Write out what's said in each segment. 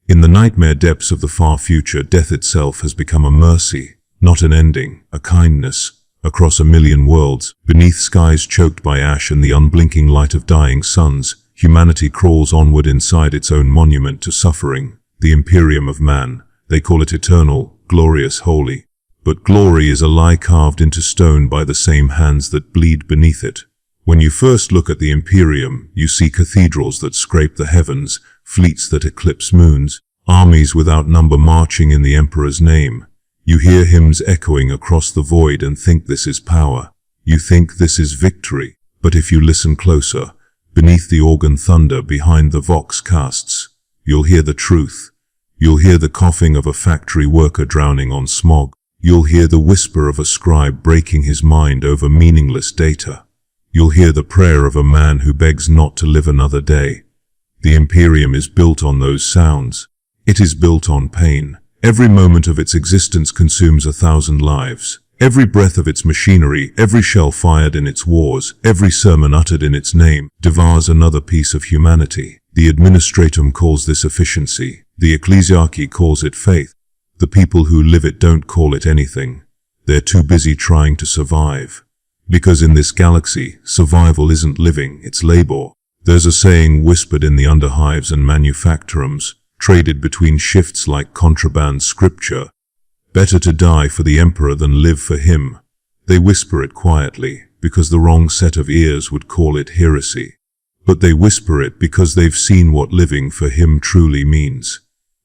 In the nightmare depths of the far future, death itself has become a mercy, not an ending, a kindness. Across a million worlds, beneath skies choked by ash and the unblinking light of dying suns, humanity crawls onward inside its own monument to suffering, the Imperium of Man. They call it eternal, glorious, holy. But glory is a lie carved into stone by the same hands that bleed beneath it. When you first look at the Imperium, you see cathedrals that scrape the heavens, fleets that eclipse moons, armies without number marching in the Emperor's name. You hear hymns echoing across the void and think this is power. You think this is victory. But if you listen closer, beneath the organ thunder, behind the vox casts, you'll hear the truth. You'll hear the coughing of a factory worker drowning on smog. You'll hear the whisper of a scribe breaking his mind over meaningless data. You'll hear the prayer of a man who begs not to live another day. The Imperium is built on those sounds. It is built on pain. Every moment of its existence consumes 1,000 lives. Every breath of its machinery, every shell fired in its wars, every sermon uttered in its name, devours another piece of humanity. The Administratum calls this efficiency. The ecclesiarchy calls it faith. The people who live it don't call it anything. They're too busy trying to survive. Because in this galaxy, survival isn't living, it's labor. There's a saying whispered in the underhives and manufactorums, traded between shifts like contraband scripture. Better to die for the Emperor than live for him. They whisper it quietly, because the wrong set of ears would call it heresy. But they whisper it because they've seen what living for him truly means.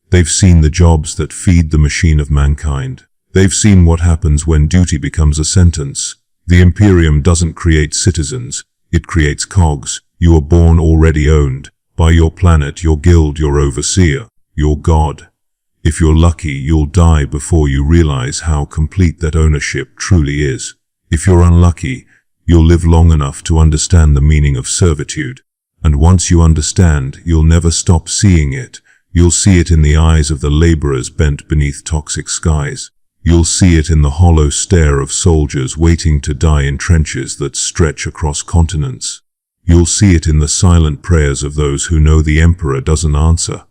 They've seen the jobs that feed the machine of mankind. They've seen what happens when duty becomes a sentence. The Imperium doesn't create citizens, it creates cogs. You are born already owned. By your planet, your guild, your overseer, your god. If you're lucky, you'll die before you realize how complete that ownership truly is. If you're unlucky, you'll live long enough to understand the meaning of servitude. And once you understand, you'll never stop seeing it. You'll see it in the eyes of the laborers bent beneath toxic skies. You'll see it in the hollow stare of soldiers waiting to die in trenches that stretch across continents. You'll see it in the silent prayers of those who know the Emperor doesn't answer,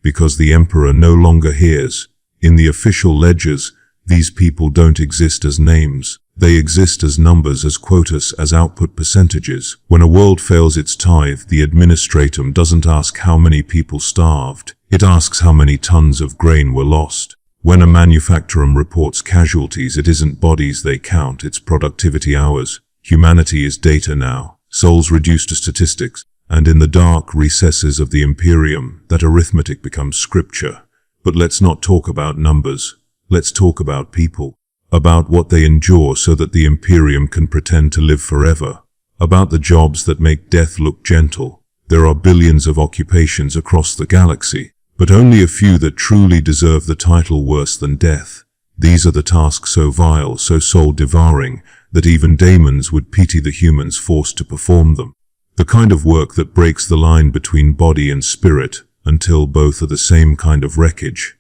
because the Emperor no longer hears. In the official ledgers, these people don't exist as names. They exist as numbers, as quotas, as output percentages. When a world fails its tithe, the Administratum doesn't ask how many people starved. It asks how many tons of grain were lost. When a manufactorum reports casualties, it isn't bodies they count, it's productivity hours. Humanity is data now. Souls reduced to statistics, and in the dark recesses of the Imperium, that arithmetic becomes scripture. But let's not talk about numbers. Let's talk about people. About what they endure so that the Imperium can pretend to live forever. About the jobs that make death look gentle. There are billions of occupations across the galaxy, but only a few that truly deserve the title worse than death. These are the tasks so vile, so soul-devouring, that even daemons would pity the humans forced to perform them. The kind of work that breaks the line between body and spirit until both are the same kind of wreckage.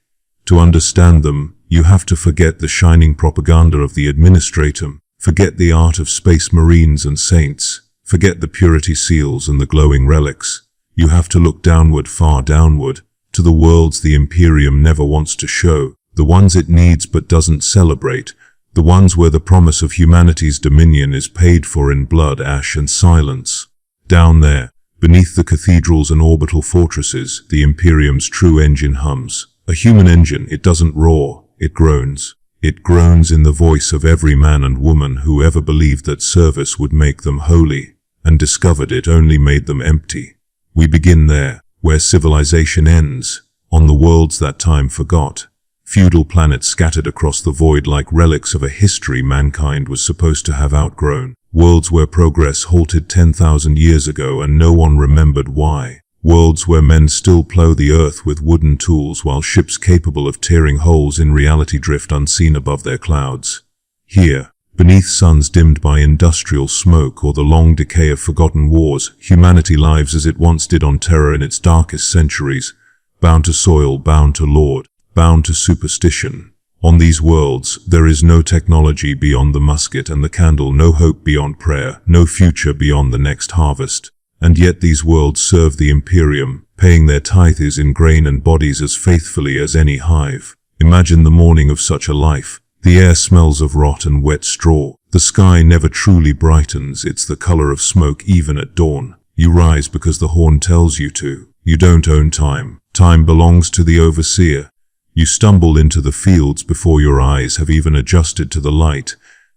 To understand them, you have to forget the shining propaganda of the Administratum, forget the art of space marines and saints, forget the purity seals and the glowing relics. You have to look downward, far downward, to the worlds the Imperium never wants to show, the ones it needs but doesn't celebrate, the ones where the promise of humanity's dominion is paid for in blood, ash and silence. Down there, beneath the cathedrals and orbital fortresses, the Imperium's true engine hums. A human engine, it doesn't roar, it groans. It groans in the voice of every man and woman who ever believed that service would make them holy, and discovered it only made them empty. We begin there, where civilization ends, on the worlds that time forgot. Feudal planets scattered across the void like relics of a history mankind was supposed to have outgrown. Worlds where progress halted 10,000 years ago and no one remembered why. Worlds where men still plow the earth with wooden tools while ships capable of tearing holes in reality drift unseen above their clouds. Here, beneath suns dimmed by industrial smoke or the long decay of forgotten wars, humanity lives as it once did on Terra in its darkest centuries, bound to soil, bound to lord, bound to superstition. On these worlds, there is no technology beyond the musket and the candle, no hope beyond prayer, no future beyond the next harvest. And yet these worlds serve the Imperium. paying their tithes in grain and bodies as faithfully as any hive. Imagine the morning of such a life. The air smells of rot and wet straw. The sky never truly brightens, it's the color of smoke even at dawn. You rise because the horn tells you to. You don't own time. Time belongs to the overseer. You stumble into the fields before your eyes have even adjusted to the light,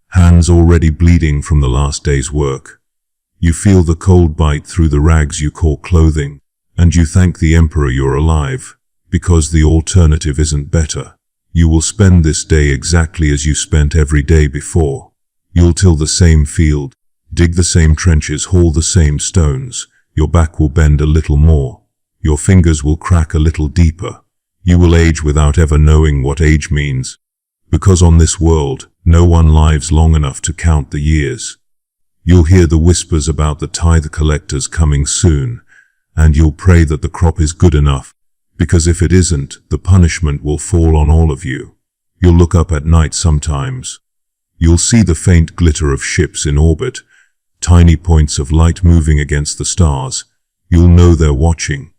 hands already bleeding from the last day's work. You feel the cold bite through the rags you call clothing, and you thank the Emperor you're alive, because the alternative isn't better. You will spend this day exactly as you spent every day before. You'll till the same field, dig the same trenches, haul the same stones. Your back will bend a little more. Your fingers will crack a little deeper. You will age without ever knowing what age means, because on this world, no one lives long enough to count the years. You'll hear the whispers about the tithe collectors coming soon, and you'll pray that the crop is good enough, because if it isn't, the punishment will fall on all of you. You'll look up at night sometimes. You'll see the faint glitter of ships in orbit, tiny points of light moving against the stars. You'll know they're watching.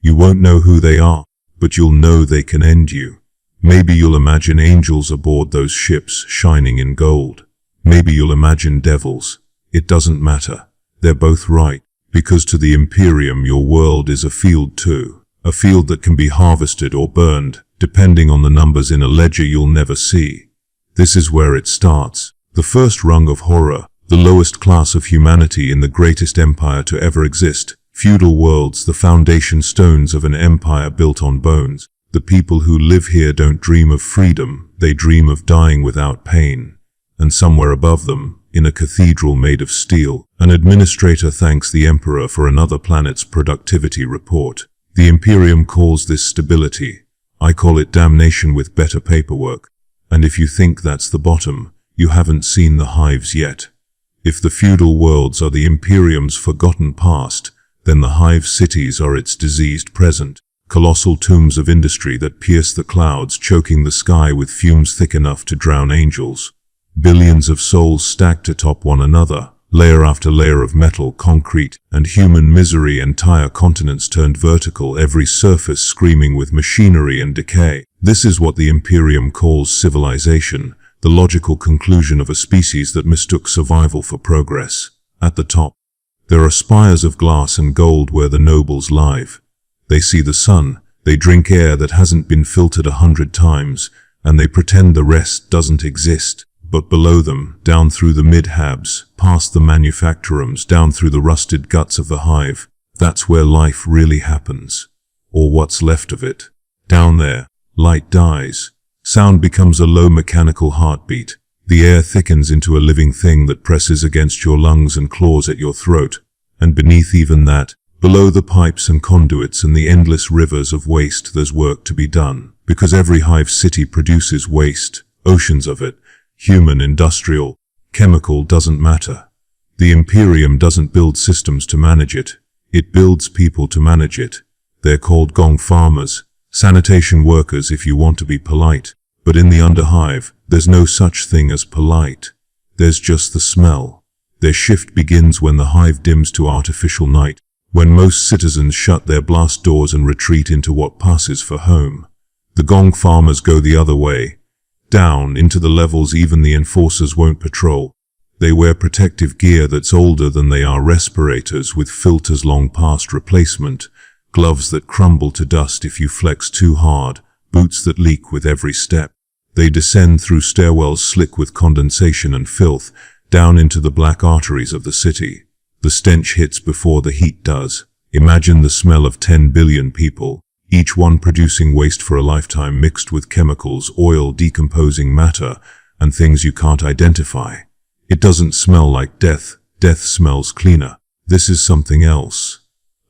You won't know who they are, but you'll know they can end you. Maybe you'll imagine angels aboard those ships shining in gold. Maybe you'll imagine devils. It doesn't matter. They're both right, because to the Imperium your world is a field too. A field that can be harvested or burned, depending on the numbers in a ledger you'll never see. This is where it starts. The first rung of horror, the lowest class of humanity in the greatest empire to ever exist. Feudal worlds, the foundation stones of an empire built on bones. The people who live here don't dream of freedom, they dream of dying without pain. And somewhere above them, in a cathedral made of steel, an administrator thanks the Emperor for another planet's productivity report. The Imperium calls this stability. I call it damnation with better paperwork. And if you think that's the bottom, you haven't seen the hives yet. If the feudal worlds are the Imperium's forgotten past, then the hive cities are its diseased present. Colossal tombs of industry that pierce the clouds, choking the sky with fumes thick enough to drown angels. Billions of souls stacked atop one another, layer after layer of metal, concrete, and human misery. Entire continents turned vertical, every surface screaming with machinery and decay. This is what the Imperium calls civilization, the logical conclusion of a species that mistook survival for progress. At the top, there are spires of glass and gold where the nobles live. They see the sun, they drink air that hasn't been filtered 100 times, and they pretend the rest doesn't exist. But below them, down through the mid-habs, past the manufactorums, down through the rusted guts of the hive, that's where life really happens. Or what's left of it. Down there, light dies. Sound becomes a low mechanical heartbeat. The air thickens into a living thing that presses against your lungs and claws at your throat. And beneath even that, below the pipes and conduits and the endless rivers of waste, there's work to be done. Because every hive city produces waste, oceans of it. Human, industrial, chemical, doesn't matter. The Imperium doesn't build systems to manage it. It builds people to manage it. They're called gong farmers, sanitation workers if you want to be polite. But in the underhive, there's no such thing as polite. There's just the smell. Their shift begins when the hive dims to artificial night, when most citizens shut their blast doors and retreat into what passes for home. The gong farmers go the other way, down into the levels even the enforcers won't patrol. They wear protective gear that's older than they are, respirators with filters long past replacement, gloves that crumble to dust if you flex too hard, boots that leak with every step. They descend through stairwells slick with condensation and filth, down into the black arteries of the city. The stench hits before the heat does. Imagine the smell of 10 billion people, each one producing waste for a lifetime mixed with chemicals, oil, decomposing matter, and things you can't identify. It doesn't smell like death. Death smells cleaner. This is something else.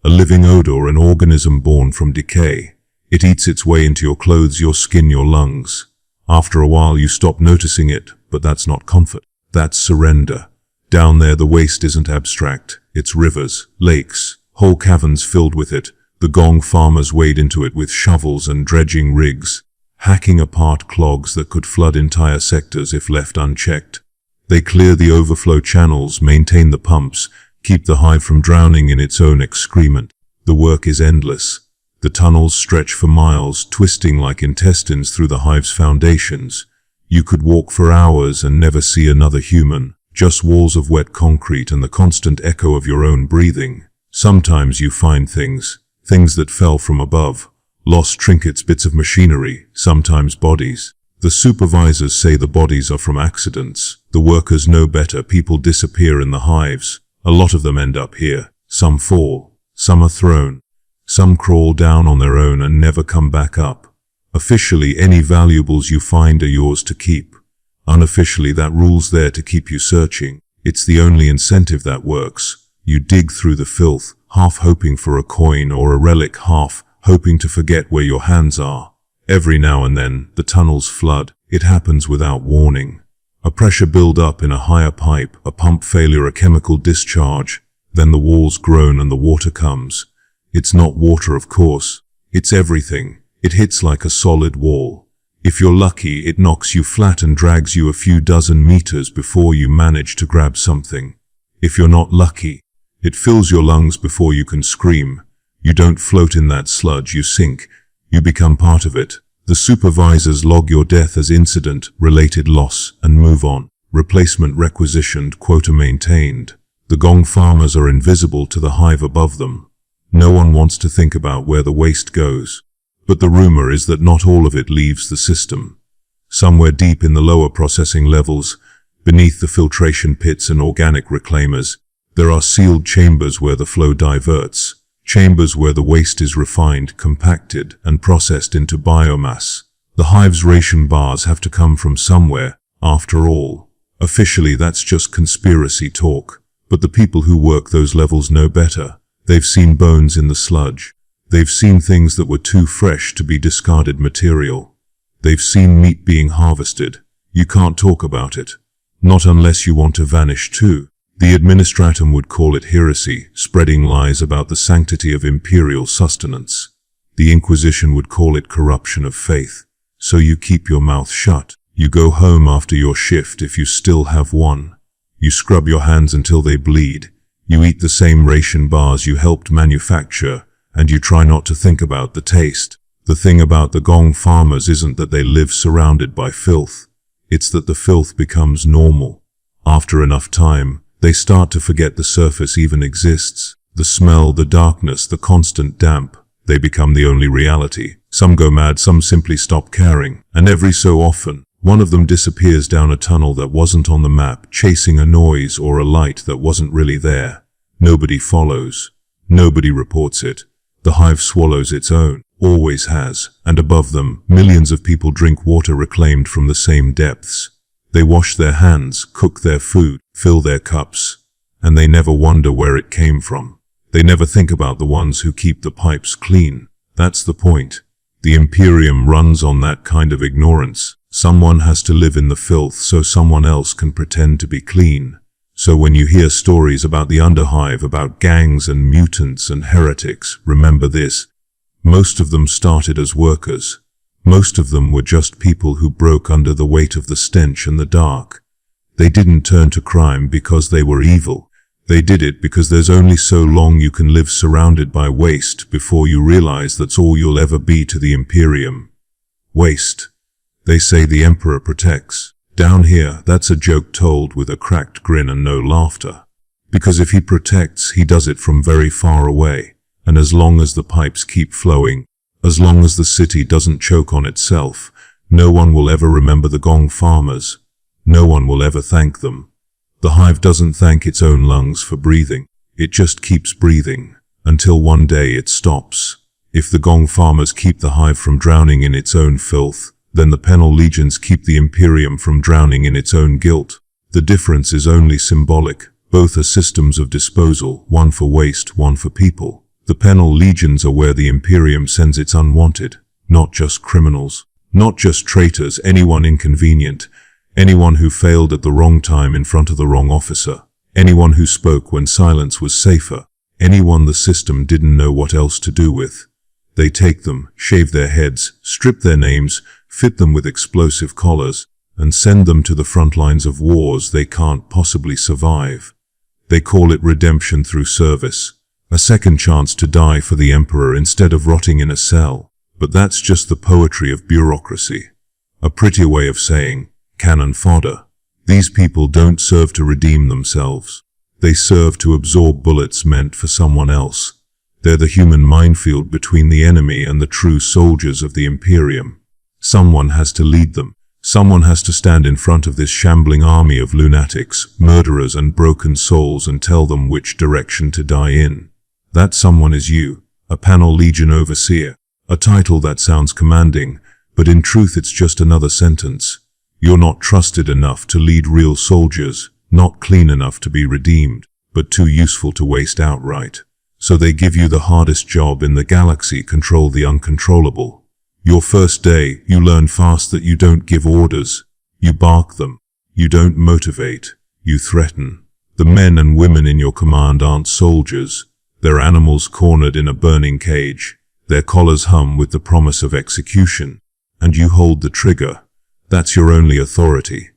A living odor, an organism born from decay. It eats its way into your clothes, your skin, your lungs. After a while you stop noticing it, but that's not comfort. That's surrender. Down there the waste isn't abstract. It's rivers, lakes, whole caverns filled with it. The gong farmers wade into it with shovels and dredging rigs, hacking apart clogs that could flood entire sectors if left unchecked. They clear the overflow channels, maintain the pumps, keep the hive from drowning in its own excrement. The work is endless. The tunnels stretch for miles, twisting like intestines through the hive's foundations. You could walk for hours and never see another human, just walls of wet concrete and the constant echo of your own breathing. Sometimes you find things that fell from above, lost trinkets, bits of machinery, sometimes bodies. The supervisors say the bodies are from accidents. The workers know better. People disappear in the hives. A lot of them end up here. Some fall. Some are thrown. Some crawl down on their own and never come back up. Officially, any valuables you find are yours to keep. Unofficially, that rule's there to keep you searching. It's the only incentive that works. You dig through the filth, half hoping for a coin or a relic, half hoping to forget where your hands are. Every now and then, the tunnels flood. It happens without warning. A pressure build-up in a higher pipe, a pump failure, a chemical discharge. Then the walls groan and the water comes. It's not water, of course. It's everything. It hits like a solid wall. If you're lucky, it knocks you flat and drags you a few dozen meters before you manage to grab something. If you're not lucky, it fills your lungs before you can scream. You don't float in that sludge, you sink. You become part of it. The supervisors log your death as incident-related loss and move on. Replacement requisitioned, quota maintained. The gong farmers are invisible to the hive above them. No one wants to think about where the waste goes. But the rumor is that not all of it leaves the system. Somewhere deep in the lower processing levels, beneath the filtration pits and organic reclaimers, there are sealed chambers where the flow diverts. Chambers where the waste is refined, compacted, and processed into biomass. The hive's ration bars have to come from somewhere, after all. Officially, that's just conspiracy talk. But the people who work those levels know better. They've seen bones in the sludge. They've seen things that were too fresh to be discarded material. They've seen meat being harvested. You can't talk about it. Not unless you want to vanish too. The Administratum would call it heresy, spreading lies about the sanctity of imperial sustenance. The Inquisition would call it corruption of faith. So you keep your mouth shut. You go home after your shift if you still have one. You scrub your hands until they bleed. You eat the same ration bars you helped manufacture, and you try not to think about the taste. The thing about the gong farmers isn't that they live surrounded by filth. It's that the filth becomes normal. After enough time, they start to forget the surface even exists. The smell, the darkness, the constant damp, they become the only reality. Some go mad, some simply stop caring. And every so often, one of them disappears down a tunnel that wasn't on the map, chasing a noise or a light that wasn't really there. Nobody follows. Nobody reports it. The hive swallows its own, always has, and above them, millions of people drink water reclaimed from the same depths. They wash their hands, cook their food, fill their cups, and they never wonder where it came from. They never think about the ones who keep the pipes clean. That's the point. The Imperium runs on that kind of ignorance. Someone has to live in the filth so someone else can pretend to be clean. So when you hear stories about the Underhive, about gangs and mutants and heretics, remember this. Most of them started as workers. Most of them were just people who broke under the weight of the stench and the dark. They didn't turn to crime because they were evil. They did it because there's only so long you can live surrounded by waste before you realize that's all you'll ever be to the Imperium. Waste. They say the Emperor protects. Down here, that's a joke told with a cracked grin and no laughter. Because if he protects, he does it from very far away. And as long as the pipes keep flowing, as long as the city doesn't choke on itself, no one will ever remember the gong farmers. No one will ever thank them. The hive doesn't thank its own lungs for breathing. It just keeps breathing, until one day it stops. If the gong farmers keep the hive from drowning in its own filth, then the penal legions keep the Imperium from drowning in its own guilt. The difference is only symbolic. Both are systems of disposal, one for waste, one for people. The penal legions are where the Imperium sends its unwanted, not just criminals, not just traitors, anyone inconvenient, anyone who failed at the wrong time in front of the wrong officer, anyone who spoke when silence was safer, anyone the system didn't know what else to do with. They take them, shave their heads, strip their names, fit them with explosive collars, and send them to the front lines of wars they can't possibly survive. They call it redemption through service. A second chance to die for the Emperor instead of rotting in a cell. But that's just the poetry of bureaucracy. A prettier way of saying, cannon fodder. These people don't serve to redeem themselves. They serve to absorb bullets meant for someone else. They're the human minefield between the enemy and the true soldiers of the Imperium. Someone has to lead them. Someone has to stand in front of this shambling army of lunatics, murderers and broken souls and tell them which direction to die in. That someone is you, a Panel Legion Overseer. A title that sounds commanding, but in truth it's just another sentence. You're not trusted enough to lead real soldiers, not clean enough to be redeemed, but too useful to waste outright. So they give you the hardest job in the galaxy, control the uncontrollable. Your first day, you learn fast that you don't give orders. You bark them. You don't motivate. You threaten. The men and women in your command aren't soldiers. They're animals cornered in a burning cage. Their collars hum with the promise of execution. And you hold the trigger. That's your only authority.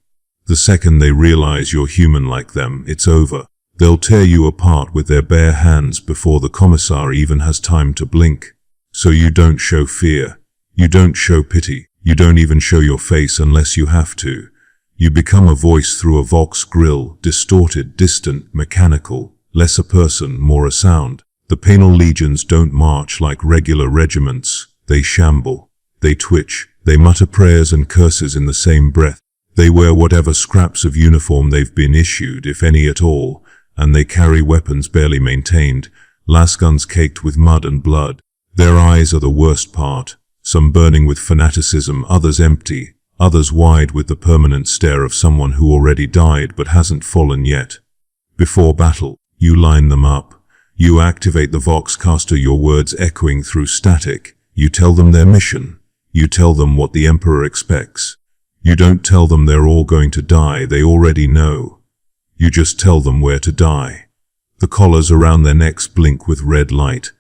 The second they realize you're human like them, it's over. They'll tear you apart with their bare hands before the commissar even has time to blink. So you don't show fear. You don't show pity. You don't even show your face unless you have to. You become a voice through a Vox grill, distorted, distant, mechanical, less a person, more a sound. The Penal Legions don't march like regular regiments. They shamble. They twitch. They mutter prayers and curses in the same breath. They wear whatever scraps of uniform they've been issued, if any at all, and they carry weapons barely maintained, lasguns caked with mud and blood. Their eyes are the worst part, some burning with fanaticism, others empty, others wide with the permanent stare of someone who already died but hasn't fallen yet. Before battle, you line them up. You activate the Voxcaster, your words echoing through static. You tell them their mission. You tell them what the Emperor expects. You don't tell them they're all going to die, they already know. You just tell them where to die. The collars around their necks blink with red light,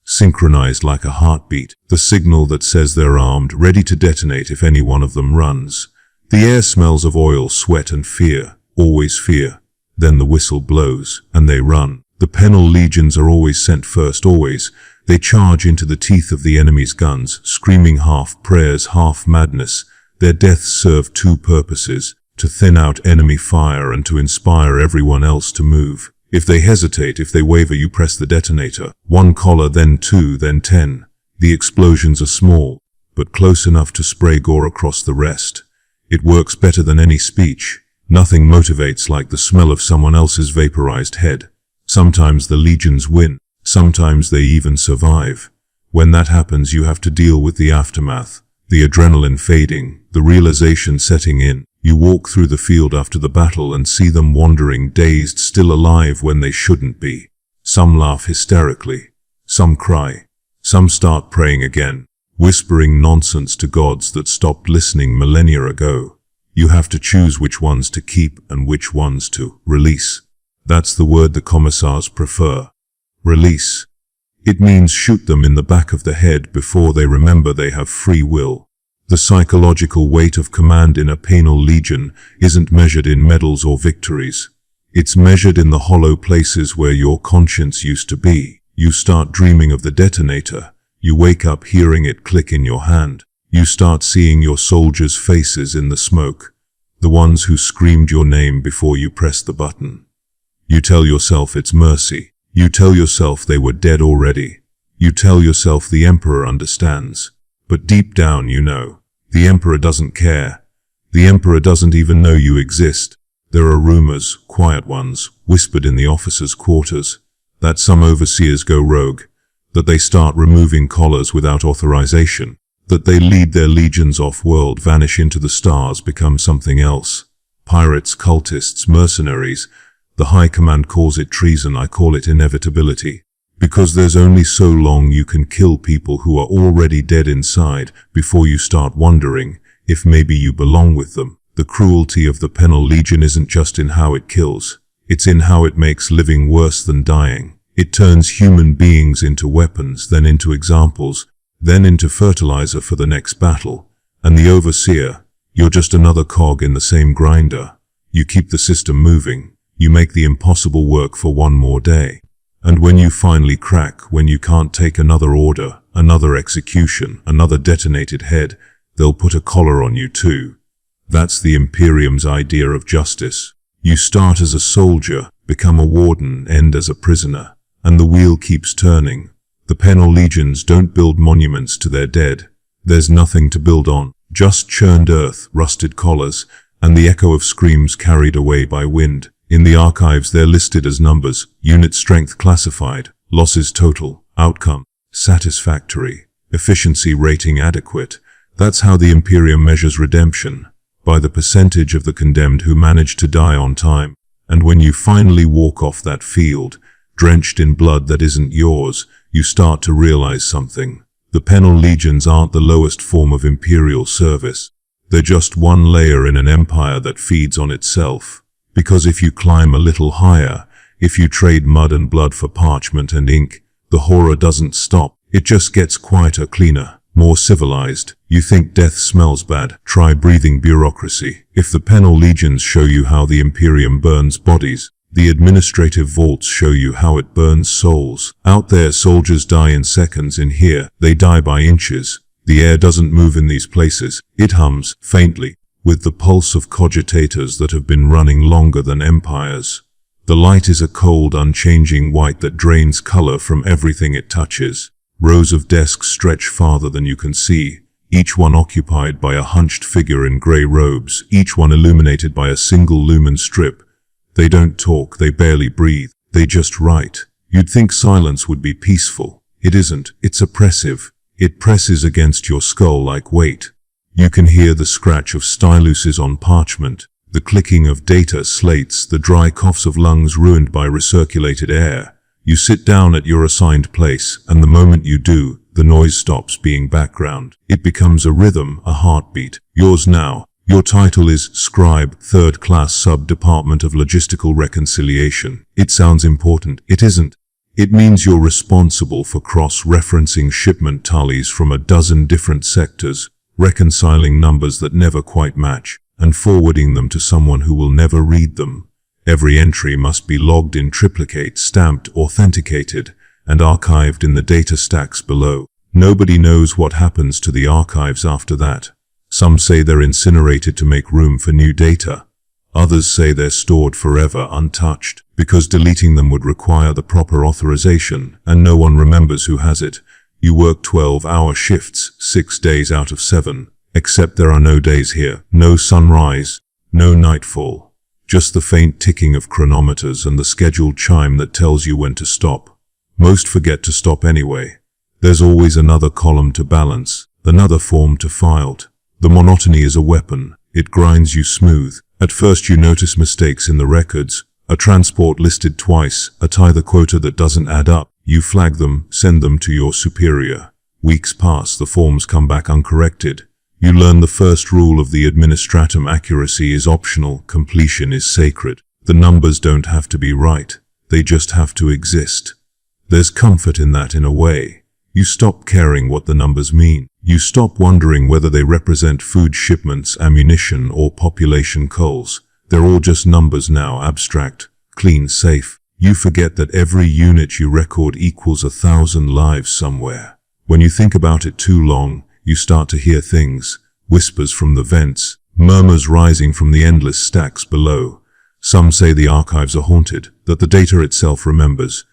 synchronized like a heartbeat, the signal that says they're armed, ready to detonate if any one of them runs. The air smells of oil, sweat and fear, always fear. Then the whistle blows, and they run. The Penal Legions are always sent first, always. They charge into the teeth of the enemy's guns, screaming half prayers, half madness. Their deaths serve two purposes: to thin out enemy fire and to inspire everyone else to move. If they hesitate, if they waver, you press the detonator. One collar, then two, then 10. The explosions are small, but close enough to spray gore across the rest. It works better than any speech. Nothing motivates like the smell of someone else's vaporized head. Sometimes the legions win. Sometimes they even survive. When that happens, you have to deal with the aftermath. The adrenaline fading, the realization setting in. You walk through the field after the battle and see them wandering, dazed, still alive when they shouldn't be. Some laugh hysterically. Some cry. Some start praying again, whispering nonsense to gods that stopped listening millennia ago. You have to choose which ones to keep and which ones to release. That's the word the commissars prefer. Release. It means shoot them in the back of the head before they remember they have free will. The psychological weight of command in a Penal Legion isn't measured in medals or victories. It's measured in the hollow places where your conscience used to be. You start dreaming of the detonator. You wake up hearing it click in your hand. You start seeing your soldiers' faces in the smoke, the ones who screamed your name before you pressed the button. You tell yourself it's mercy. You tell yourself they were dead already. You tell yourself the Emperor understands. But deep down you know, the Emperor doesn't care. The Emperor doesn't even know you exist. There are rumors, quiet ones, whispered in the officers' quarters, that some overseers go rogue, that they start removing collars without authorization, that they lead their legions off-world, vanish into the stars, become something else. Pirates, cultists, mercenaries. The High Command calls it treason, I call it inevitability. Because there's only so long you can kill people who are already dead inside before you start wondering if maybe you belong with them. The cruelty of the Penal Legion isn't just in how it kills. It's in how it makes living worse than dying. It turns human beings into weapons, then into examples, then into fertilizer for the next battle. And the Overseer, you're just another cog in the same grinder. You keep the system moving. You make the impossible work for one more day. And when you finally crack, when you can't take another order, another execution, another detonated head, they'll put a collar on you too. That's the Imperium's idea of justice. You start as a soldier, become a warden, end as a prisoner, and the wheel keeps turning. The penal legions don't build monuments to their dead. There's nothing to build on, just churned earth, rusted collars, and the echo of screams carried away by wind. In the archives they're listed as numbers, unit strength classified, losses total, outcome satisfactory, efficiency rating adequate. That's how the Imperium measures redemption, by the percentage of the condemned who manage to die on time. And when you finally walk off that field, drenched in blood that isn't yours, you start to realize something. The penal legions aren't the lowest form of imperial service. They're just one layer in an empire that feeds on itself. Because if you climb a little higher, if you trade mud and blood for parchment and ink, the horror doesn't stop. It just gets quieter, cleaner, more civilized. You think death smells bad? Try breathing bureaucracy. If the penal legions show you how the Imperium burns bodies, the administrative vaults show you how it burns souls. Out there, soldiers die in seconds. In here, they die by inches. The air doesn't move in these places. It hums, faintly, with the pulse of cogitators that have been running longer than empires. The light is a cold, unchanging white that drains color from everything it touches. Rows of desks stretch farther than you can see, each one occupied by a hunched figure in grey robes, each one illuminated by a single lumen strip. They don't talk, they barely breathe, they just write. You'd think silence would be peaceful. It isn't, it's oppressive. It presses against your skull like weight. You can hear the scratch of styluses on parchment, the clicking of data slates, the dry coughs of lungs ruined by recirculated air. You sit down at your assigned place, and the moment you do, the noise stops being background. It becomes a rhythm, a heartbeat. Yours now. Your title is Scribe, 3rd Class Sub-Department of Logistical Reconciliation. It sounds important. It isn't. It means you're responsible for cross-referencing shipment tallies from a dozen different sectors, reconciling numbers that never quite match, and forwarding them to someone who will never read them. Every entry must be logged in triplicate, stamped, authenticated, and archived in the data stacks below. Nobody knows what happens to the archives after that. Some say they're incinerated to make room for new data. Others say they're stored forever untouched, because deleting them would require the proper authorization, and no one remembers who has it. You work 12-hour shifts, 6 days out of 7, except there are no days here, no sunrise, no nightfall. Just the faint ticking of chronometers and the scheduled chime that tells you when to stop. Most forget to stop anyway. There's always another column to balance, another form to file. The monotony is a weapon. It grinds you smooth. At first you notice mistakes in the records, a transport listed twice, a tithe quota that doesn't add up. You flag them, send them to your superior. Weeks pass, the forms come back uncorrected. You learn the first rule of the Administratum: accuracy is optional, completion is sacred. The numbers don't have to be right, they just have to exist. There's comfort in that in a way. You stop caring what the numbers mean. You stop wondering whether they represent food shipments, ammunition, or population culls. They're all just numbers now, abstract, clean, safe. You forget that every unit you record equals 1,000 lives somewhere. When you think about it too long, you start to hear things, whispers from the vents, murmurs rising from the endless stacks below. Some say the archives are haunted, that the data itself remembers.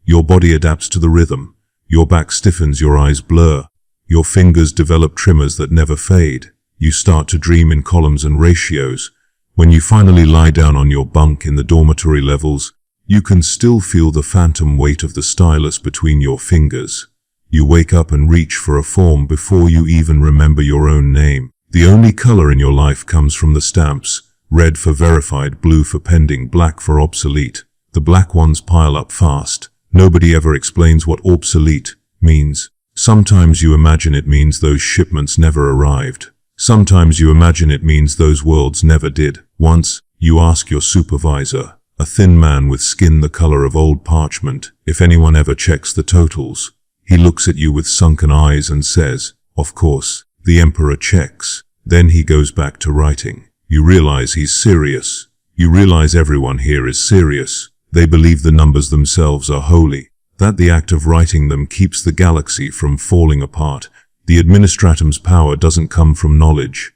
Your body adapts to the rhythm. Your back stiffens, your eyes blur. Your fingers develop tremors that never fade. You start to dream in columns and ratios. When you finally lie down on your bunk in the dormitory levels, you can still feel the phantom weight of the stylus between your fingers. You wake up and reach for a form before you even remember your own name. The only color in your life comes from the stamps: red for verified, blue for pending, black for obsolete. The black ones pile up fast. Nobody ever explains what obsolete means. Sometimes you imagine it means those shipments never arrived. Sometimes you imagine it means those worlds never did. Once, you ask your supervisor, a thin man with skin the color of old parchment, if anyone ever checks the totals. He looks at you with sunken eyes and says, "Of course." The Emperor checks. Then he goes back to writing. You realize he's serious. You realize everyone here is serious. They believe the numbers themselves are holy, that the act of writing them keeps the galaxy from falling apart. The Administratum's power doesn't come from knowledge.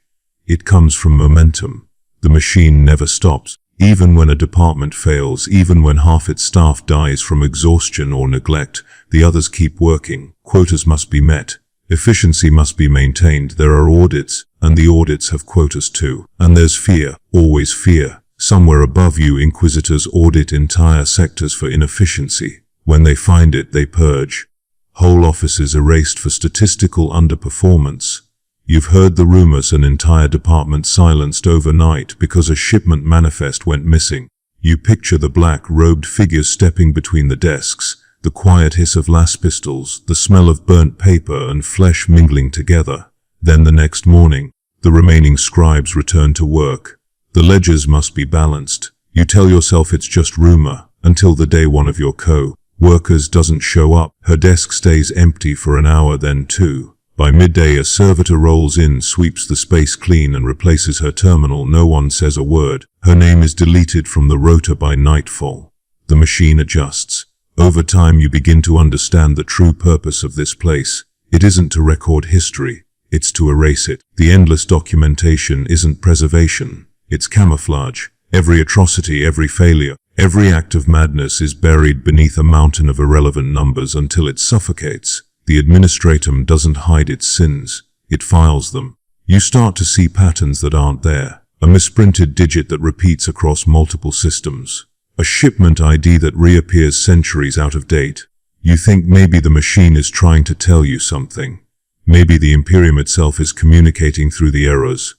It comes from momentum. The machine never stops. Even when a department fails, even when half its staff dies from exhaustion or neglect, the others keep working. Quotas must be met. Efficiency must be maintained. There are audits, and the audits have quotas too. And there's fear, always fear. Somewhere above you, inquisitors audit entire sectors for inefficiency. When they find it, they purge. Whole offices erased for statistical underperformance. You've heard the rumors an entire department silenced overnight because a shipment manifest went missing. You picture the black-robed figures stepping between the desks, the quiet hiss of las pistols, the smell of burnt paper and flesh mingling together. Then the next morning, the remaining scribes return to work. The ledgers must be balanced. You tell yourself it's just rumor, until the day one of your co-workers doesn't show up. Her desk stays empty for an hour, then two. By midday, a servitor rolls in, sweeps the space clean and replaces her terminal. No one says a word. Her name is deleted from the rota by nightfall. The machine adjusts. Over time, you begin to understand the true purpose of this place. It isn't to record history. It's to erase it. The endless documentation isn't preservation. It's camouflage. Every atrocity, every failure, every act of madness is buried beneath a mountain of irrelevant numbers until it suffocates. The Administratum doesn't hide its sins, it files them. You start to see patterns that aren't there. A misprinted digit that repeats across multiple systems. A shipment ID that reappears centuries out of date. You think maybe the machine is trying to tell you something. Maybe the Imperium itself is communicating through the errors.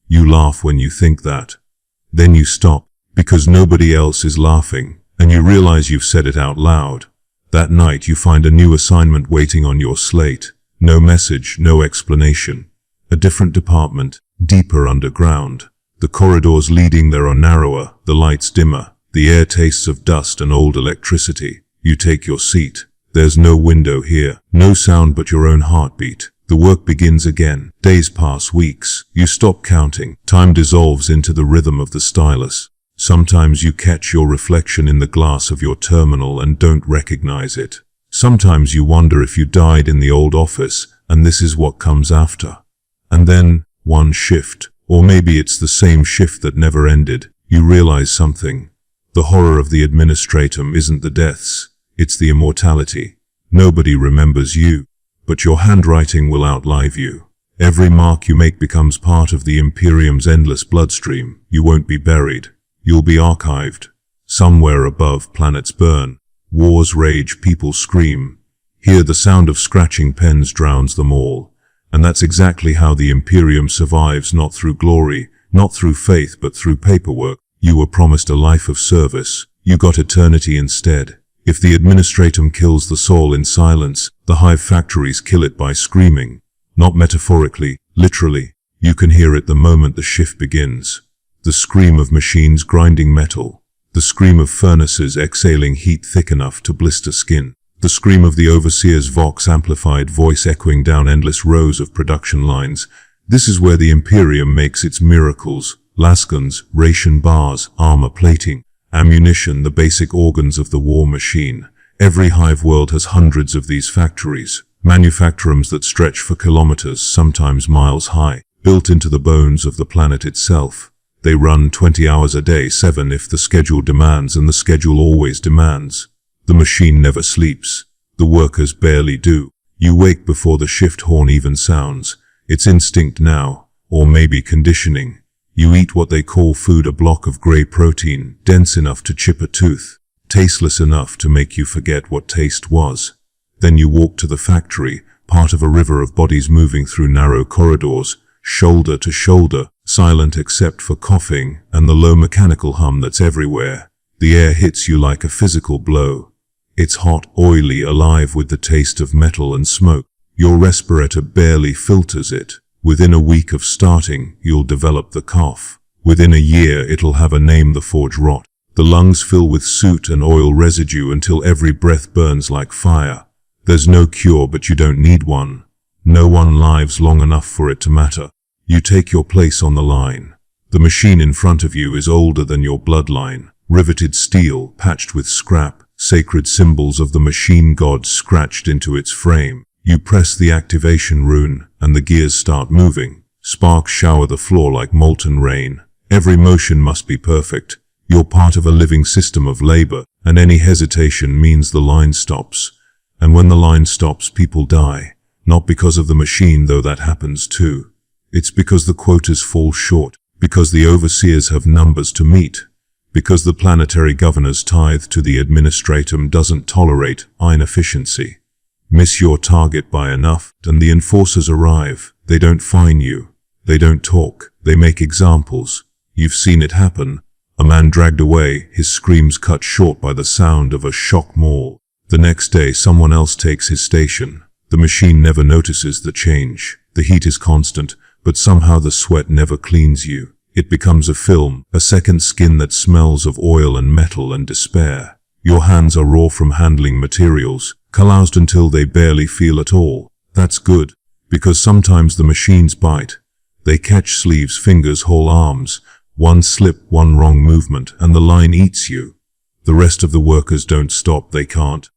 You laugh when you think that. Then you stop, because nobody else is laughing, and you realize you've said it out loud. That night you find a new assignment waiting on your slate. No message, no explanation. A different department, deeper underground. The corridors leading there are narrower, the lights dimmer. The air tastes of dust and old electricity. You take your seat. There's no window here, no sound but your own heartbeat. The work begins again. Days pass, weeks. You stop counting. Time dissolves into the rhythm of the stylus. Sometimes you catch your reflection in the glass of your terminal and don't recognize it. Sometimes you wonder if you died in the old office, and this is what comes after. And then, one shift, or maybe it's the same shift that never ended, you realize something. The horror of the Administratum isn't the deaths, it's the immortality. Nobody remembers you, but your handwriting will outlive you. Every mark you make becomes part of the Imperium's endless bloodstream. You won't be buried. You'll be archived. Somewhere above, planets burn. Wars rage, people scream. Here the sound of scratching pens drowns them all. And that's exactly how the Imperium survives, not through glory, not through faith, but through paperwork. You were promised a life of service. You got eternity instead. If the Administratum kills the soul in silence, the Hive factories kill it by screaming. Not metaphorically, literally. You can hear it the moment the shift begins. The scream of machines grinding metal. The scream of furnaces exhaling heat thick enough to blister skin. The scream of the Overseer's Vox-amplified voice echoing down endless rows of production lines. This is where the Imperium makes its miracles. Lasguns, ration bars, armor plating, ammunition, the basic organs of the war machine. Every Hive world has hundreds of these factories. Manufacturums that stretch for kilometers, sometimes miles high, built into the bones of the planet itself. They run 20 hours a day, 7 if the schedule demands, and the schedule always demands. The machine never sleeps. The workers barely do. You wake before the shift horn even sounds. It's instinct now, or maybe conditioning. You eat what they call food, a block of grey protein, dense enough to chip a tooth, tasteless enough to make you forget what taste was. Then you walk to the factory, part of a river of bodies moving through narrow corridors, shoulder to shoulder, silent except for coughing and the low mechanical hum that's everywhere. The air hits you like a physical blow. It's hot, oily, alive with the taste of metal and smoke. Your respirator barely filters it. Within a week of starting, you'll develop the cough. Within a year, it'll have a name: the forge rot. The lungs fill with soot and oil residue until every breath burns like fire. There's no cure, but you don't need one. No one lives long enough for it to matter. You take your place on the line. The machine in front of you is older than your bloodline. riveted steel patched with scrap, sacred symbols of the machine gods scratched into its frame. You press the activation rune, and the gears start moving. Sparks shower the floor like molten rain. Every motion must be perfect. You're part of a living system of labor, and any hesitation means the line stops. And when the line stops, people die. Not because of the machine, though that happens too. It's because the quotas fall short, because the overseers have numbers to meet, because the planetary governor's tithe to the Administratum doesn't tolerate inefficiency. Miss your target by enough, and the enforcers arrive. They don't fine you. They don't talk. They make examples. You've seen it happen. A man dragged away, his screams cut short by the sound of a shock maul. The next day, someone else takes his station. The machine never notices the change. The heat is constant, but somehow the sweat never cleans you. It becomes a film, a second skin that smells of oil and metal and despair. Your hands are raw from handling materials, calloused until they barely feel at all. That's good, because sometimes the machines bite. They catch sleeves, fingers, whole arms. One slip, one wrong movement, and the line eats you. The rest of the workers don't stop, they can't.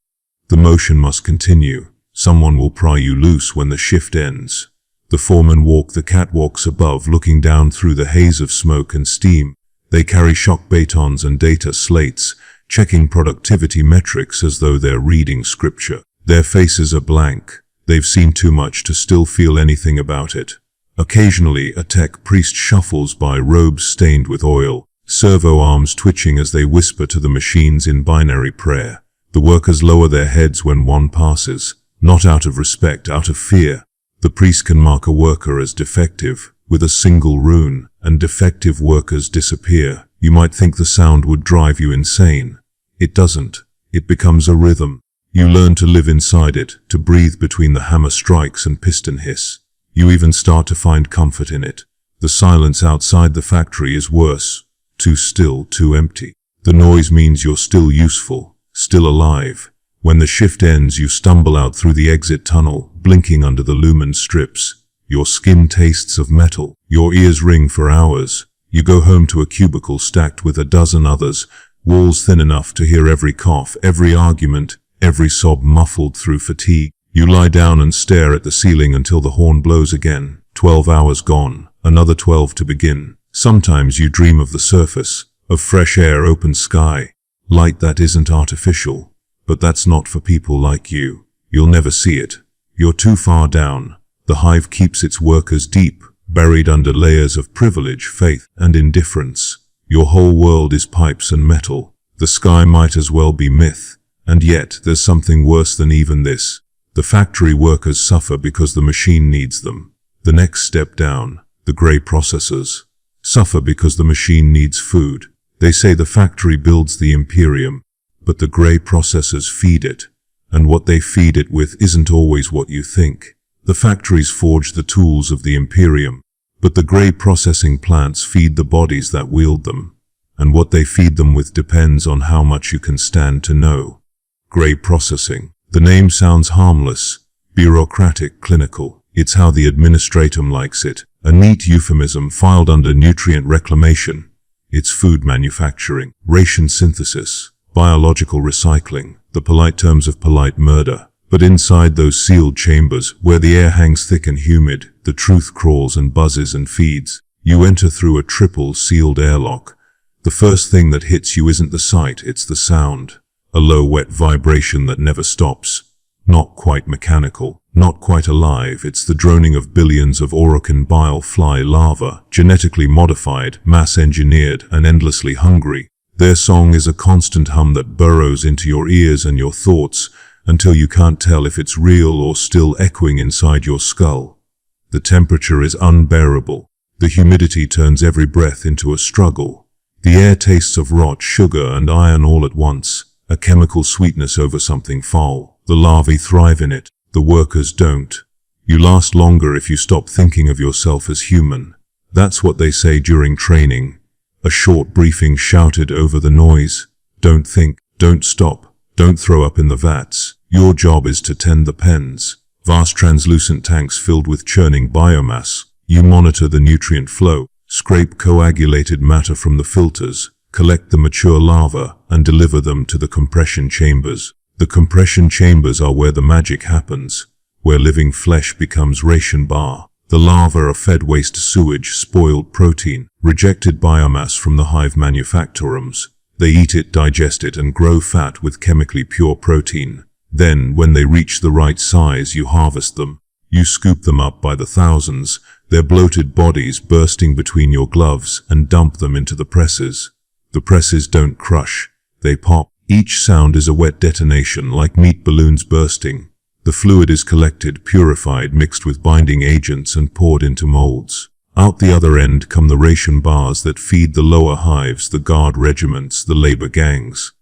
The motion must continue. Someone will pry you loose when the shift ends. The foremen walk the catwalks above, looking down through the haze of smoke and steam. They carry shock batons and data slates, checking productivity metrics as though they're reading scripture. Their faces are blank. They've seen too much to still feel anything about it. Occasionally, a tech priest shuffles by, robes stained with oil, servo arms twitching as they whisper to the machines in binary prayer. The workers lower their heads when one passes, not out of respect, out of fear. The priest can mark a worker as defective with a single rune, and defective workers disappear. You might think the sound would drive you insane. It doesn't. It becomes a rhythm. You learn to live inside it, to breathe between the hammer strikes and piston hiss. You even start to find comfort in it. The silence outside the factory is worse. Too still, too empty. The noise means you're still useful, still alive. When the shift ends, you stumble out through the exit tunnel, blinking under the lumen strips. Your skin tastes of metal. Your ears ring for hours. You go home to a cubicle stacked with a dozen others, walls thin enough to hear every cough, every argument, every sob muffled through fatigue. You lie down and stare at the ceiling until the horn blows again. 12 hours gone, another 12 to begin. Sometimes you dream of the surface, of fresh air, open sky, light that isn't artificial. But that's not for people like you. You'll never see it. You're too far down. The hive keeps its workers deep, buried under layers of privilege, faith, and indifference. Your whole world is pipes and metal. The sky might as well be myth. And yet, there's something worse than even this. The factory workers suffer because the machine needs them. The next step down, the grey processors, suffer because the machine needs food. They say the factory builds the Imperium, but the grey processors feed it. And what they feed it with isn't always what you think. The factories forge the tools of the Imperium, but the grey processing plants feed the bodies that wield them. And what they feed them with depends on how much you can stand to know. Grey processing. The name sounds harmless, bureaucratic, clinical. It's how the Administratum likes it, a neat euphemism filed under nutrient reclamation. It's food manufacturing, ration synthesis, biological recycling, the polite terms of polite murder. But inside those sealed chambers, where the air hangs thick and humid, the truth crawls and buzzes and feeds. You enter through a triple-sealed airlock. The first thing that hits you isn't the sight, it's the sound. A low, wet vibration that never stops. Not quite mechanical, not quite alive. It's the droning of billions of Orokin bile fly larvae, genetically modified, mass-engineered, and endlessly hungry. Their song is a constant hum that burrows into your ears and your thoughts, until you can't tell if it's real or still echoing inside your skull. The temperature is unbearable. The humidity turns every breath into a struggle. The air tastes of rot, sugar, and iron all at once, a chemical sweetness over something foul. The larvae thrive in it. The workers don't. You last longer if you stop thinking of yourself as human. That's what they say during training. A short briefing shouted over the noise. Don't think, don't stop, don't throw up in the vats. Your job is to tend the pens. Vast translucent tanks filled with churning biomass. You monitor the nutrient flow, scrape coagulated matter from the filters, collect the mature larvae, and deliver them to the compression chambers. The compression chambers are where the magic happens, where living flesh becomes ration bar. The larvae are fed waste sewage, spoiled protein, rejected biomass from the hive manufactorums. They eat it, digest it, and grow fat with chemically pure protein. Then, when they reach the right size, you harvest them. You scoop them up by the thousands, their bloated bodies bursting between your gloves, and dump them into the presses. The presses don't crush, they pop. Each sound is a wet detonation, like meat balloons bursting. The fluid is collected, purified, mixed with binding agents, and poured into molds. Out the other end come the ration bars that feed the lower hives, the guard regiments, the labor gangs.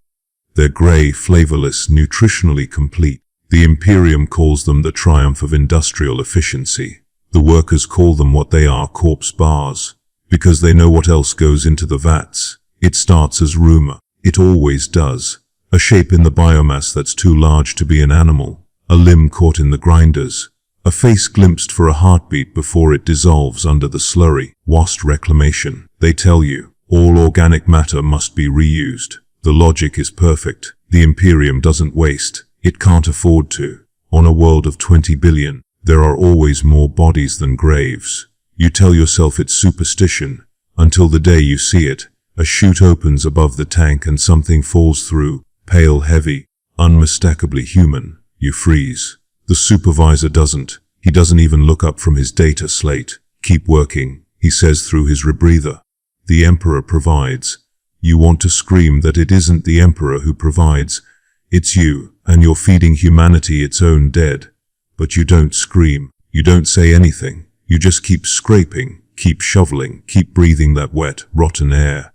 They're grey, flavorless, nutritionally complete. The Imperium calls them the triumph of industrial efficiency. The workers call them what they are, corpse bars, because they know what else goes into the vats. It starts as rumor. It always does. A shape in the biomass that's too large to be an animal. A limb caught in the grinders. A face glimpsed for a heartbeat before it dissolves under the slurry. Waste reclamation. They tell you, all organic matter must be reused. The logic is perfect. The Imperium doesn't waste. It can't afford to. On a world of 20 billion, there are always more bodies than graves. You tell yourself it's superstition, until the day you see it. A chute opens above the tank and something falls through, pale, heavy, unmistakably human. You freeze. The supervisor doesn't. He doesn't even look up from his data slate. Keep working, he says through his rebreather. The Emperor provides. You want to scream that it isn't the Emperor who provides. It's you, and you're feeding humanity its own dead. But you don't scream. You don't say anything. You just keep scraping, keep shoveling, keep breathing that wet, rotten air.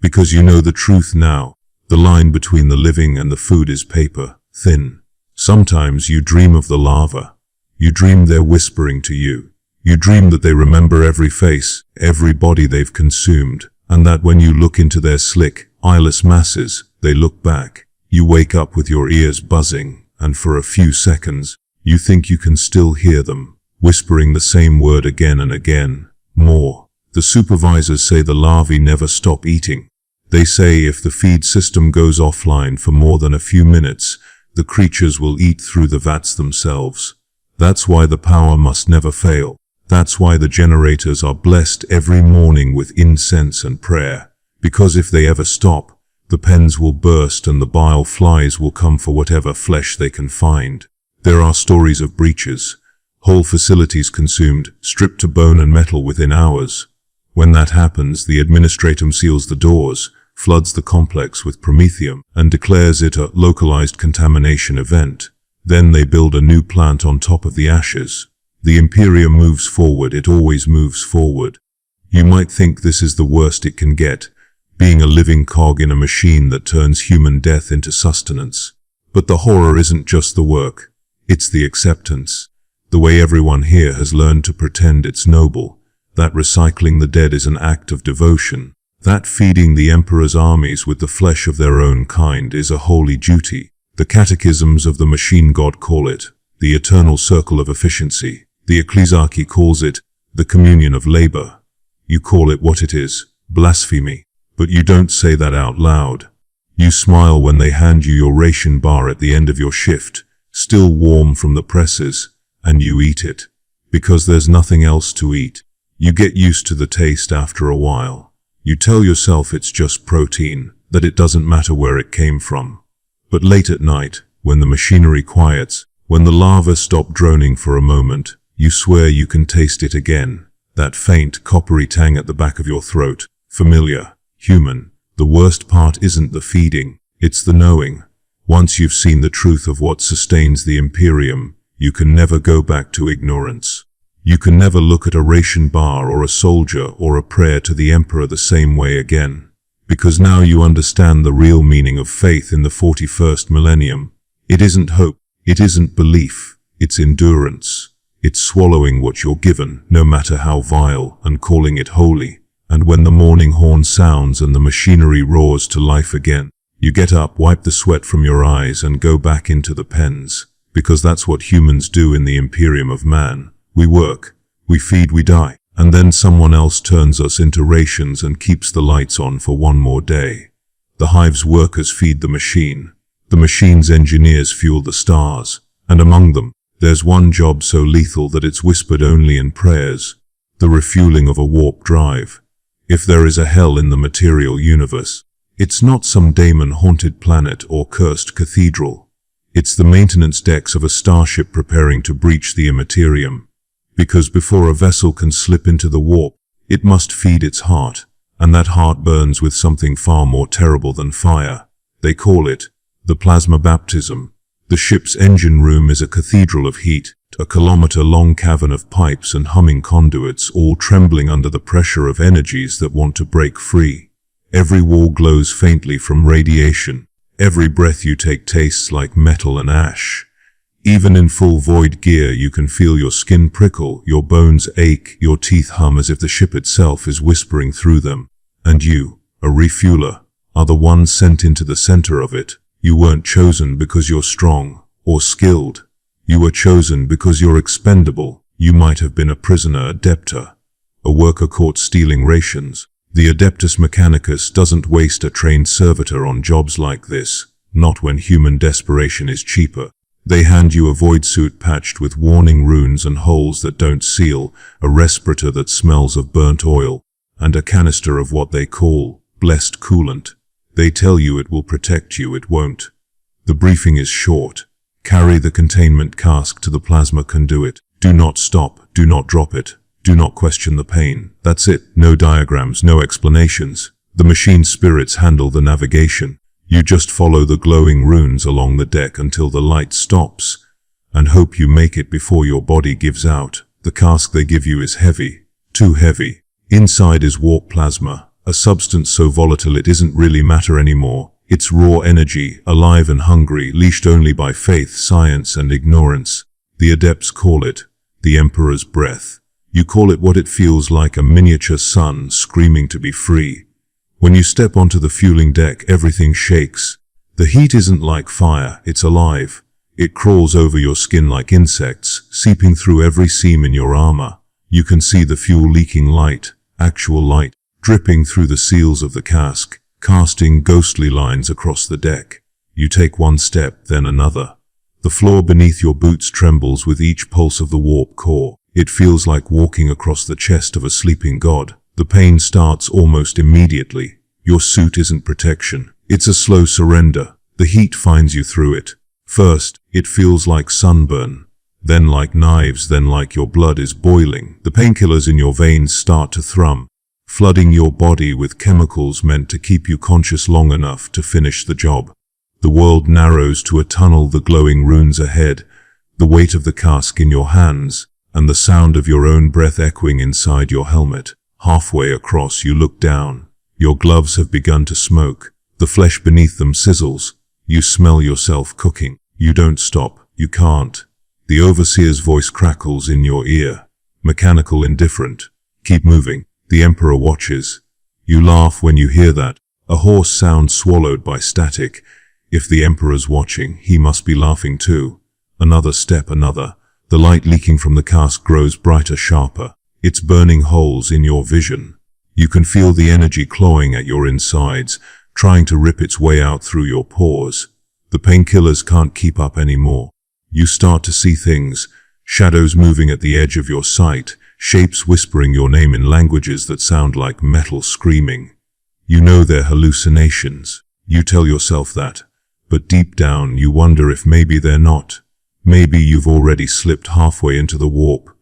Because you know the truth now. The line between the living and the food is paper, thin. Sometimes you dream of the larvae. You dream they're whispering to you. You dream that they remember every face, every body they've consumed, and that when you look into their slick, eyeless masses, they look back. You wake up with your ears buzzing, and for a few seconds, you think you can still hear them, whispering the same word again and again. More. The supervisors say the larvae never stop eating. They say if the feed system goes offline for more than a few minutes, the creatures will eat through the vats themselves. That's why the power must never fail. That's why the generators are blessed every morning with incense and prayer. Because if they ever stop, the pens will burst and the bile flies will come for whatever flesh they can find. There are stories of breaches. Whole facilities consumed, stripped to bone and metal within hours. When that happens, the Administratum seals the doors, floods the complex with promethium, and declares it a localized contamination event. Then they build a new plant on top of the ashes. The Imperium moves forward, it always moves forward. You might think this is the worst it can get, being a living cog in a machine that turns human death into sustenance. But the horror isn't just the work, it's the acceptance. The way everyone here has learned to pretend it's noble, that recycling the dead is an act of devotion, that feeding the Emperor's armies with the flesh of their own kind is a holy duty. The catechisms of the machine god call it the eternal circle of efficiency. The ecclesiarchy calls it the communion of labor. You call it what it is, blasphemy. But you don't say that out loud. You smile when they hand you your ration bar at the end of your shift, still warm from the presses, and you eat it. Because there's nothing else to eat. You get used to the taste after a while. You tell yourself it's just protein, that it doesn't matter where it came from. But late at night, when the machinery quiets, when the larvae stop droning for a moment, you swear you can taste it again. That faint, coppery tang at the back of your throat. Familiar. Human. The worst part isn't the feeding, it's the knowing. Once you've seen the truth of what sustains the Imperium, you can never go back to ignorance. You can never look at a ration bar or a soldier or a prayer to the Emperor the same way again. Because now you understand the real meaning of faith in the 41st millennium. It isn't hope, it isn't belief, it's endurance. It's swallowing what you're given, no matter how vile, and calling it holy. And when the morning horn sounds and the machinery roars to life again, you get up, wipe the sweat from your eyes, and go back into the pens. Because that's what humans do in the Imperium of Man. We work, we feed, we die. And then someone else turns us into rations and keeps the lights on for one more day. The Hive's workers feed the machine. The machine's engineers fuel the stars. And among them, there's one job so lethal that it's whispered only in prayers: the refueling of a warp drive. If there is a hell in the material universe, it's not some daemon-haunted planet or cursed cathedral. It's the maintenance decks of a starship preparing to breach the Imperium. Because before a vessel can slip into the warp, it must feed its heart, and that heart burns with something far more terrible than fire. They call it the plasma baptism. The ship's engine room is a cathedral of heat, a kilometer-long cavern of pipes and humming conduits, all trembling under the pressure of energies that want to break free. Every wall glows faintly from radiation. Every breath you take tastes like metal and ash. Even in full void gear, you can feel your skin prickle, your bones ache, your teeth hum as if the ship itself is whispering through them. And you, a refueler, are the one sent into the center of it. You weren't chosen because you're strong or skilled. You were chosen because you're expendable. You might have been a prisoner adepta, a worker caught stealing rations. The Adeptus Mechanicus doesn't waste a trained servitor on jobs like this, not when human desperation is cheaper. They hand you a void suit patched with warning runes and holes that don't seal, a respirator that smells of burnt oil, and a canister of what they call blessed coolant. They tell you it will protect you, it won't. The briefing is short. Carry the containment cask to the plasma conduit. Do not stop, do not drop it. Do not question the pain. That's it. No diagrams, no explanations. The machine spirits handle the navigation. You just follow the glowing runes along the deck until the light stops, and hope you make it before your body gives out. The cask they give you is heavy. Too heavy. Inside is warp plasma, a substance so volatile it isn't really matter anymore. It's raw energy, alive and hungry, leashed only by faith, science, and ignorance. The adepts call it the Emperor's breath. You call it what it feels like, a miniature sun screaming to be free. When you step onto the fueling deck, everything shakes. The heat isn't like fire, it's alive. It crawls over your skin like insects, seeping through every seam in your armor. You can see the fuel leaking light, actual light, dripping through the seals of the cask, casting ghostly lines across the deck. You take one step, then another. The floor beneath your boots trembles with each pulse of the warp core. It feels like walking across the chest of a sleeping god. The pain starts almost immediately. Your suit isn't protection. It's a slow surrender. The heat finds you through it. First, it feels like sunburn. Then like knives, then like your blood is boiling. The painkillers in your veins start to thrum, flooding your body with chemicals meant to keep you conscious long enough to finish the job. The world narrows to a tunnel, the glowing runes ahead, the weight of the cask in your hands, and the sound of your own breath echoing inside your helmet. Halfway across, you look down. Your gloves have begun to smoke. The flesh beneath them sizzles. You smell yourself cooking. You don't stop. You can't. The overseer's voice crackles in your ear. Mechanical, indifferent. Keep moving. The Emperor watches. You laugh when you hear that. A hoarse sound swallowed by static. If the Emperor's watching, he must be laughing too. Another step, another. The light leaking from the cask grows brighter, sharper. It's burning holes in your vision. You can feel the energy clawing at your insides, trying to rip its way out through your pores. The painkillers can't keep up anymore. You start to see things, shadows moving at the edge of your sight, shapes whispering your name in languages that sound like metal screaming. You know they're hallucinations. You tell yourself that. But deep down you wonder if maybe they're not. Maybe you've already slipped halfway into the warp.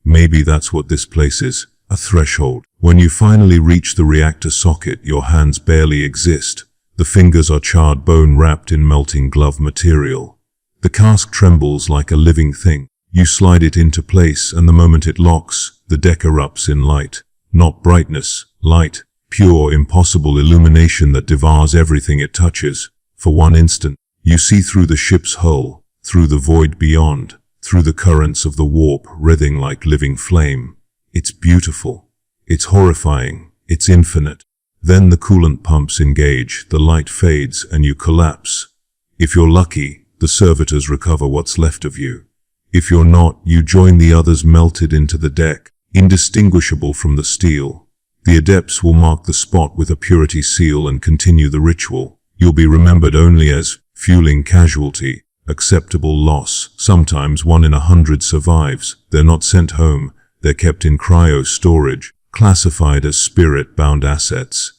Maybe that's what this place is, a threshold. When you finally reach the reactor socket, your hands barely exist. The fingers are charred bone wrapped in melting glove material. The cask trembles like a living thing. You slide it into place, and the moment it locks, the deck erupts in light. Not brightness, light. Pure, impossible illumination that devours everything it touches. For one instant, you see through the ship's hull, through the void beyond, through the currents of the warp writhing like living flame. It's beautiful. It's horrifying. It's infinite. Then the coolant pumps engage, the light fades, and you collapse. If you're lucky, the servitors recover what's left of you. If you're not, you join the others melted into the deck. indistinguishable from the steel. The adepts will mark the spot with a purity seal and continue the ritual. You'll be remembered only as fueling casualty, acceptable loss. Sometimes 1 in 100 survives. They're not sent home. They're kept in cryo storage, classified as spirit-bound assets.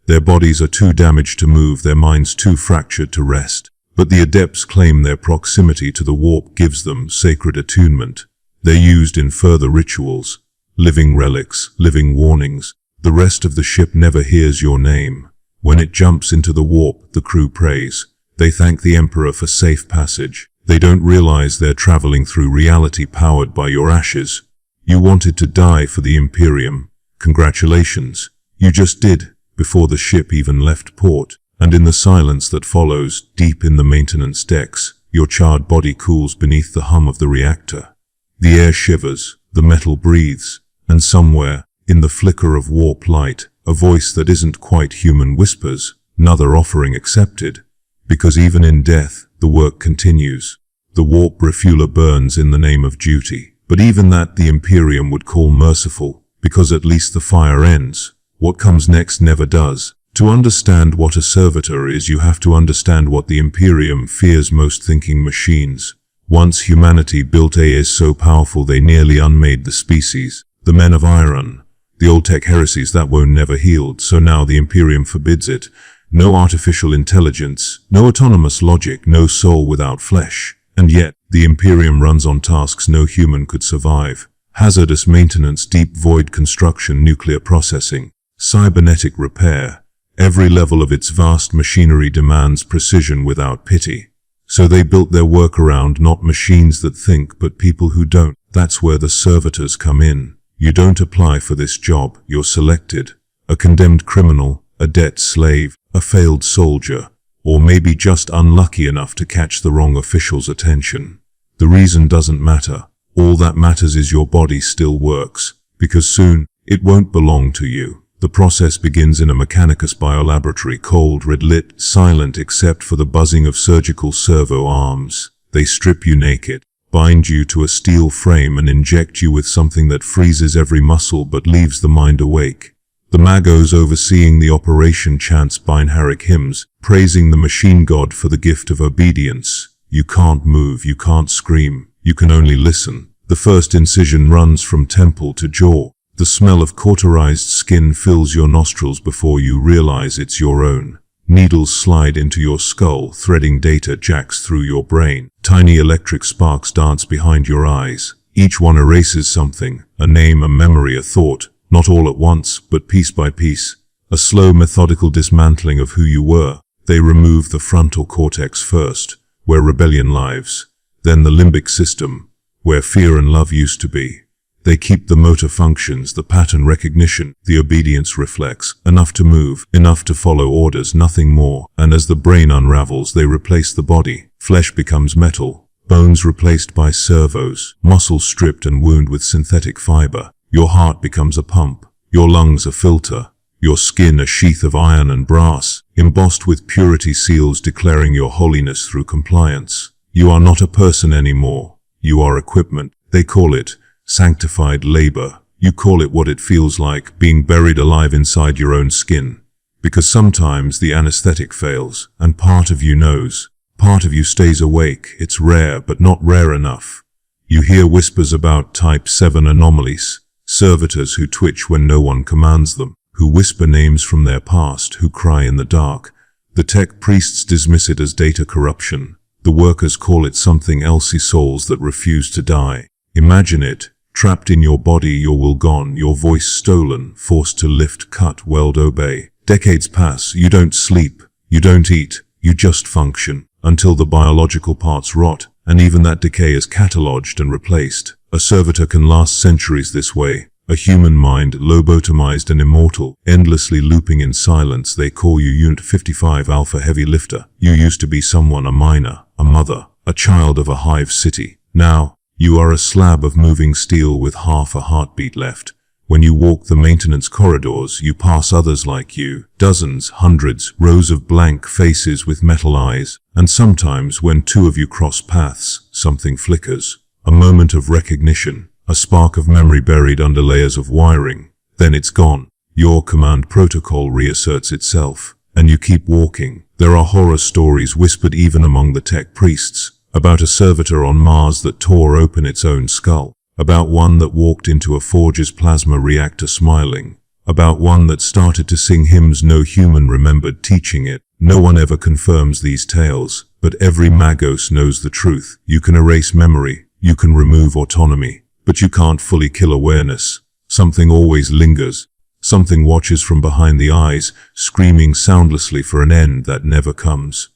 Their bodies are too damaged to move, their minds too fractured to rest. But the adepts claim their proximity to the warp gives them sacred attunement. They're used in further rituals, living relics, living warnings. The rest of the ship never hears your name. When it jumps into the warp, the crew prays. They thank the Emperor for safe passage. They don't realize they're traveling through reality powered by your ashes. You wanted to die for the Imperium. Congratulations. You just did, before the ship even left port. And in the silence that follows, deep in the maintenance decks, your charred body cools beneath the hum of the reactor. The air shivers, the metal breathes, and somewhere, in the flicker of warp light, a voice that isn't quite human whispers, "Another offering accepted." Because even in death, the work continues. The warp refueler burns in the name of duty. But even that the Imperium would call merciful, because at least the fire ends. What comes next never does. To understand what a servitor is, you have to understand what the Imperium fears most: thinking machines. Once humanity built AIs so powerful they nearly unmade the species. The men of iron. The old tech heresies that were never healed, so now the Imperium forbids it. No artificial intelligence, no autonomous logic, no soul without flesh. And yet, the Imperium runs on tasks no human could survive. Hazardous maintenance, deep void construction, nuclear processing, cybernetic repair. Every level of its vast machinery demands precision without pity. So they built their work around not machines that think, but people who don't. That's where the servitors come in. You don't apply for this job, you're selected. A condemned criminal, a debt slave, a failed soldier, or maybe just unlucky enough to catch the wrong official's attention. The reason doesn't matter. All that matters is your body still works, because soon, it won't belong to you. The process begins in a Mechanicus biolaboratory, cold, red-lit, silent except for the buzzing of surgical servo arms. They strip you naked, bind you to a steel frame and inject you with something that freezes every muscle but leaves the mind awake. The magos overseeing the operation chants Binharic hymns, praising the machine god for the gift of obedience. You can't move, you can't scream, you can only listen. The first incision runs from temple to jaw. The smell of cauterized skin fills your nostrils before you realize it's your own. Needles slide into your skull, threading data jacks through your brain. Tiny electric sparks dance behind your eyes. Each one erases something, a name, a memory, a thought. Not all at once, but piece by piece. A slow, methodical dismantling of who you were. They remove the frontal cortex first, where rebellion lives. Then the limbic system, where fear and love used to be. They keep the motor functions, the pattern recognition, the obedience reflex, enough to move, enough to follow orders, nothing more. And as the brain unravels, they replace the body. Flesh becomes metal, bones replaced by servos, muscles stripped and wound with synthetic fiber. Your heart becomes a pump, your lungs a filter, your skin a sheath of iron and brass, embossed with purity seals declaring your holiness through compliance. You are not a person anymore. You are equipment. They call it sanctified labor. You call it what it feels like, being buried alive inside your own skin. Because sometimes the anesthetic fails, and part of you knows. Part of you stays awake. It's rare, but not rare enough. You hear whispers about Type 7 anomalies. Servitors who twitch when no one commands them, who whisper names from their past, who cry in the dark. The tech priests dismiss it as data corruption. The workers call it something else: souls that refuse to die. Imagine it, trapped in your body, your will gone, your voice stolen, forced to lift, cut, weld, obey. Decades pass, you don't sleep, you don't eat, you just function, until the biological parts rot, and even that decay is catalogued and replaced. A servitor can last centuries this way. A human mind, lobotomized and immortal, endlessly looping in silence. They call you Unit 55 Alpha Heavy Lifter. You used to be someone, a miner, a mother, a child of a hive city. Now, you are a slab of moving steel with half a heartbeat left. When you walk the maintenance corridors, you pass others like you. Dozens, hundreds, rows of blank faces with metal eyes. And sometimes when two of you cross paths, something flickers. A moment of recognition. a spark of memory buried under layers of wiring. Then it's gone. Your command protocol reasserts itself, and you keep walking. There are horror stories whispered even among the tech priests, about a servitor on Mars that tore open its own skull, about one that walked into a forge's plasma reactor smiling, about one that started to sing hymns no human remembered teaching it. No one ever confirms these tales, but every Magos knows the truth. You can erase memory, you can remove autonomy, but you can't fully kill awareness. Something always lingers. Something watches from behind the eyes, screaming soundlessly for an end that never comes.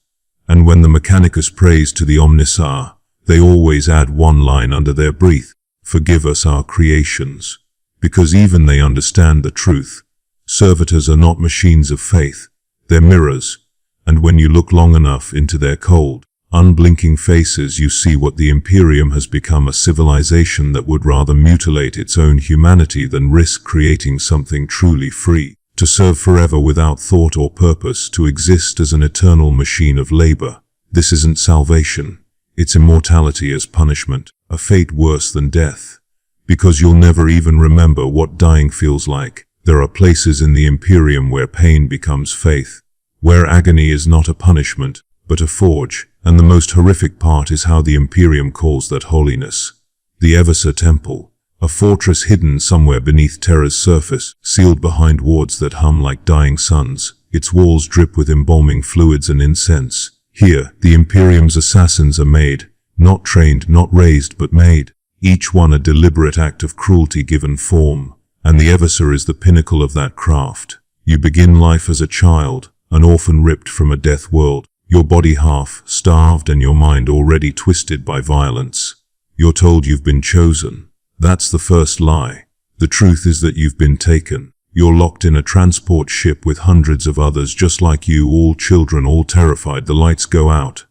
And when the Mechanicus prays to the Omnisar, they always add one line under their breath: "Forgive us our creations." Because even they understand the truth. Servitors are not machines of faith, they're mirrors. And when you look long enough into their cold, unblinking faces, you see what the Imperium has become: a civilization that would rather mutilate its own humanity than risk creating something truly free, to serve forever without thought or purpose, to exist as an eternal machine of labor. This isn't salvation, it's immortality as punishment, a fate worse than death. Because you'll never even remember what dying feels like. There are places in the Imperium where pain becomes faith, where agony is not a punishment, but a forge. And the most horrific part is how the Imperium calls that holiness. The Eversor Temple, a fortress hidden somewhere beneath Terra's surface, sealed behind wards that hum like dying suns. Its walls drip with embalming fluids and incense. Here, the Imperium's assassins are made, not trained, not raised, but made. Each one a deliberate act of cruelty given form. And the Eversor is the pinnacle of that craft. You begin life as a child, an orphan ripped from a death world, your body half starved and your mind already twisted by violence. You're told you've been chosen. That's the first lie. The truth is that you've been taken. You're locked in a transport ship with hundreds of others just like you, all children, all terrified. The lights go out.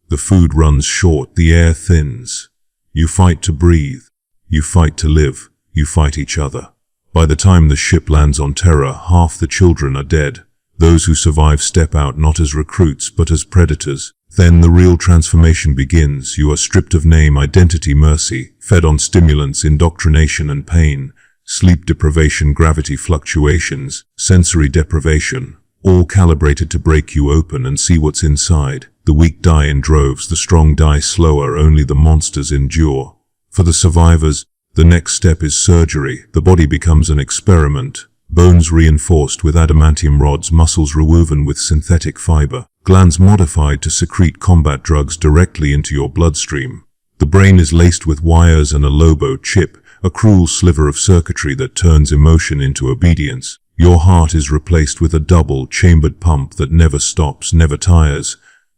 The food runs short, the air thins. You fight to breathe. You fight to live. You fight each other. By the time the ship lands on Terra, half the children are dead. Those who survive step out not as recruits but as predators. Then the real transformation begins. You are stripped of name, identity, mercy, fed on stimulants, indoctrination and pain, sleep deprivation, gravity fluctuations, sensory deprivation, all calibrated to break you open and see what's inside. The weak die in droves, the strong die slower, only the monsters endure. For the survivors, the next step is surgery. The body becomes an experiment. Bones reinforced with adamantium rods, muscles rewoven with synthetic fiber, glands modified to secrete combat drugs directly into your bloodstream. The brain is laced with wires and a Lobo chip, a cruel sliver of circuitry that turns emotion into obedience. Your heart is replaced with a double-chambered pump that never stops, never tires.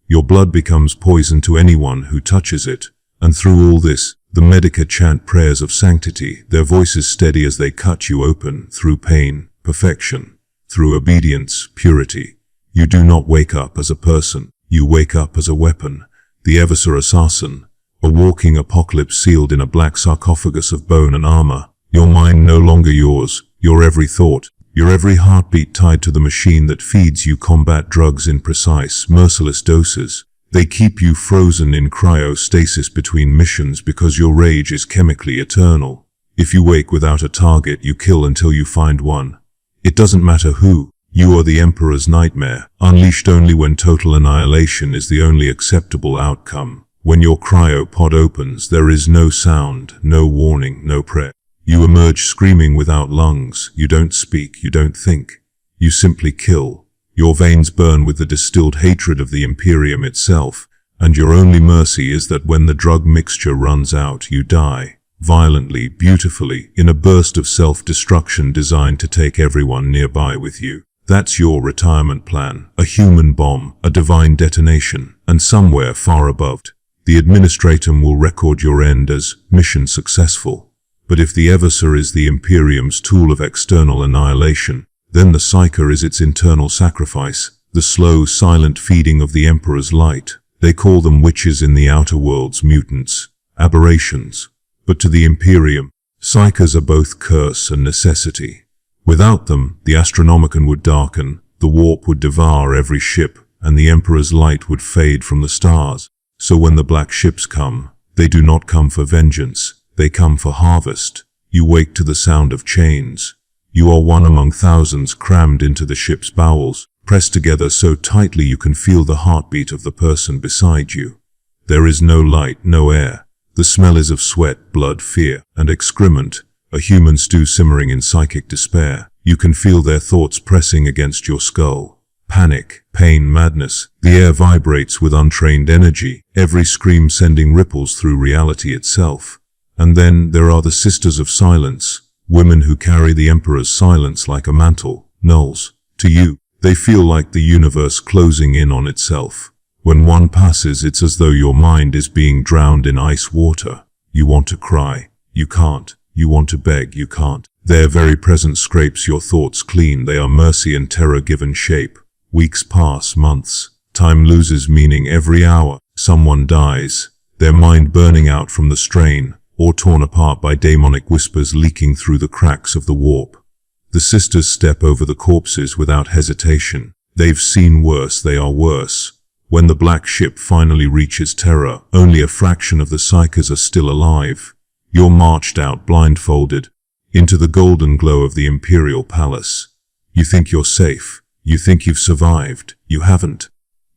Your blood becomes poison to anyone who touches it. And through all this, the Medica chant prayers of sanctity, their voices steady as they cut you open, through pain, perfection, through obedience, purity. You do not wake up as a person, you wake up as a weapon, the Eversor Assassin, a walking apocalypse sealed in a black sarcophagus of bone and armor. Your mind no longer yours, your every thought, your every heartbeat tied to the machine that feeds you combat drugs in precise, merciless doses. They keep you frozen in cryostasis between missions because your rage is chemically eternal. If you wake without a target, you kill until you find one. It doesn't matter who. You are the Emperor's nightmare, unleashed only when total annihilation is the only acceptable outcome. When your cryopod opens, there is no sound, no warning, no prayer. You emerge screaming without lungs. You don't speak, you don't think. You simply kill. Your veins burn with the distilled hatred of the Imperium itself, and your only mercy is that when the drug mixture runs out, you die. Violently, beautifully, in a burst of self-destruction designed to take everyone nearby with you. That's your retirement plan. A human bomb, a divine detonation, and somewhere far above, the Administratum will record your end as mission successful. But if the Eversor is the Imperium's tool of external annihilation, then the Psyker is its internal sacrifice, the slow, silent feeding of the Emperor's light. They call them witches in the outer worlds, mutants, aberrations. But to the Imperium, Psykers are both curse and necessity. Without them, the Astronomicon would darken, the warp would devour every ship, and the Emperor's light would fade from the stars. So when the black ships come, they do not come for vengeance. They come for harvest. You wake to the sound of chains. You are one among thousands crammed into the ship's bowels, pressed together so tightly you can feel the heartbeat of the person beside you. There is no light, no air. The smell is of sweat, blood, fear, and excrement, a human stew simmering in psychic despair. You can feel their thoughts pressing against your skull. Panic, pain, madness. The air vibrates with untrained energy, every scream sending ripples through reality itself. And then there are the Sisters of Silence, women who carry the Emperor's silence like a mantle. Nulls. To you, they feel like the universe closing in on itself. When one passes, it's as though your mind is being drowned in ice water. You want to cry. You can't. You want to beg. You can't. Their very presence scrapes your thoughts clean. They are mercy and terror given shape. Weeks pass, months. Time loses meaning every hour. Someone dies, their mind burning out from the strain, or torn apart by demonic whispers leaking through the cracks of the warp. The sisters step over the corpses without hesitation. They've seen worse. They are worse. When the black ship finally reaches Terra, only a fraction of the Psykers are still alive. You're marched out blindfolded into the golden glow of the Imperial Palace. You think you're safe. You think you've survived. You haven't.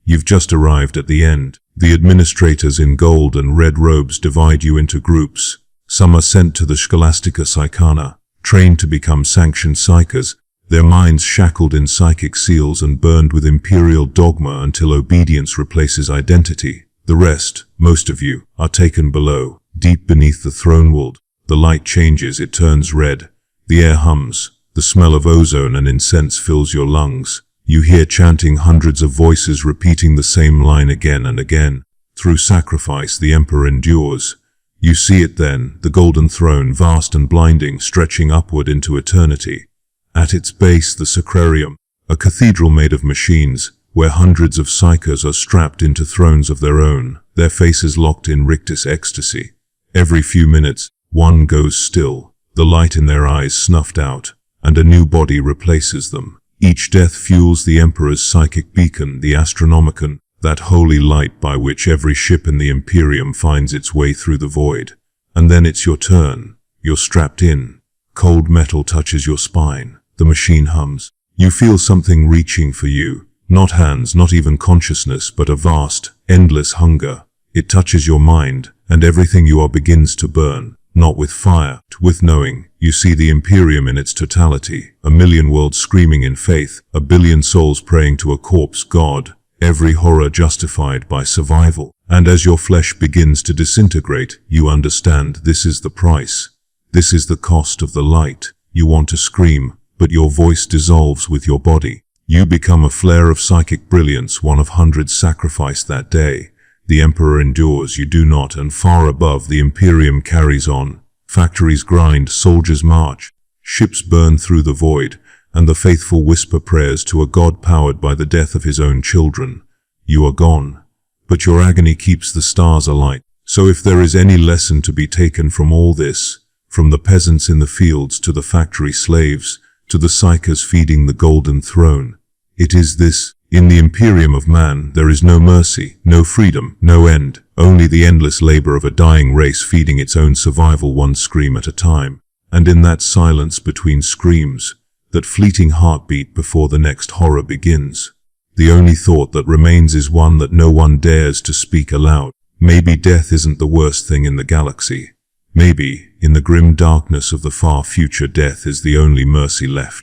You've just arrived at the end. The administrators in gold and red robes divide you into groups. Some are sent to the Scholastica Psychana, trained to become sanctioned Psykers, their minds shackled in psychic seals and burned with imperial dogma until obedience replaces identity. The rest, most of you, are taken below, deep beneath the throne world. The light changes, it turns red. The air hums. The smell of ozone and incense fills your lungs. You hear chanting, hundreds of voices repeating the same line again and again. Through sacrifice, the Emperor endures. You see it then, the golden throne, vast and blinding, stretching upward into eternity. At its base, the sacrarium, a cathedral made of machines, where hundreds of Psykers are strapped into thrones of their own, their faces locked in rictus ecstasy. Every few minutes, one goes still, the light in their eyes snuffed out, and a new body replaces them. Each death fuels the Emperor's psychic beacon, the Astronomicon, that holy light by which every ship in the Imperium finds its way through the void. And then it's your turn. You're strapped in. Cold metal touches your spine. The machine hums. You feel something reaching for you. Not hands, not even consciousness, but a vast, endless hunger. It touches your mind, and everything you are begins to burn. Not with fire, with knowing. You see the Imperium in its totality, a million worlds screaming in faith, a billion souls praying to a corpse god, every horror justified by survival. And as your flesh begins to disintegrate, you understand this is the price. This is the cost of the light. You want to scream, but your voice dissolves with your body. You become a flare of psychic brilliance, one of hundreds sacrificed that day. The Emperor endures, you do not, and far above the Imperium carries on. Factories grind, soldiers march, ships burn through the void, and the faithful whisper prayers to a god powered by the death of his own children. You are gone, but your agony keeps the stars alight. So if there is any lesson to be taken from all this, from the peasants in the fields to the factory slaves, to the Psykers feeding the golden throne, it is this: in the Imperium of Man there is no mercy, no freedom, no end, only the endless labor of a dying race feeding its own survival one scream at a time. And in that silence between screams, that fleeting heartbeat before the next horror begins, the only thought that remains is one that no one dares to speak aloud. Maybe death isn't the worst thing in the galaxy. Maybe, in the grim darkness of the far future, death is the only mercy left.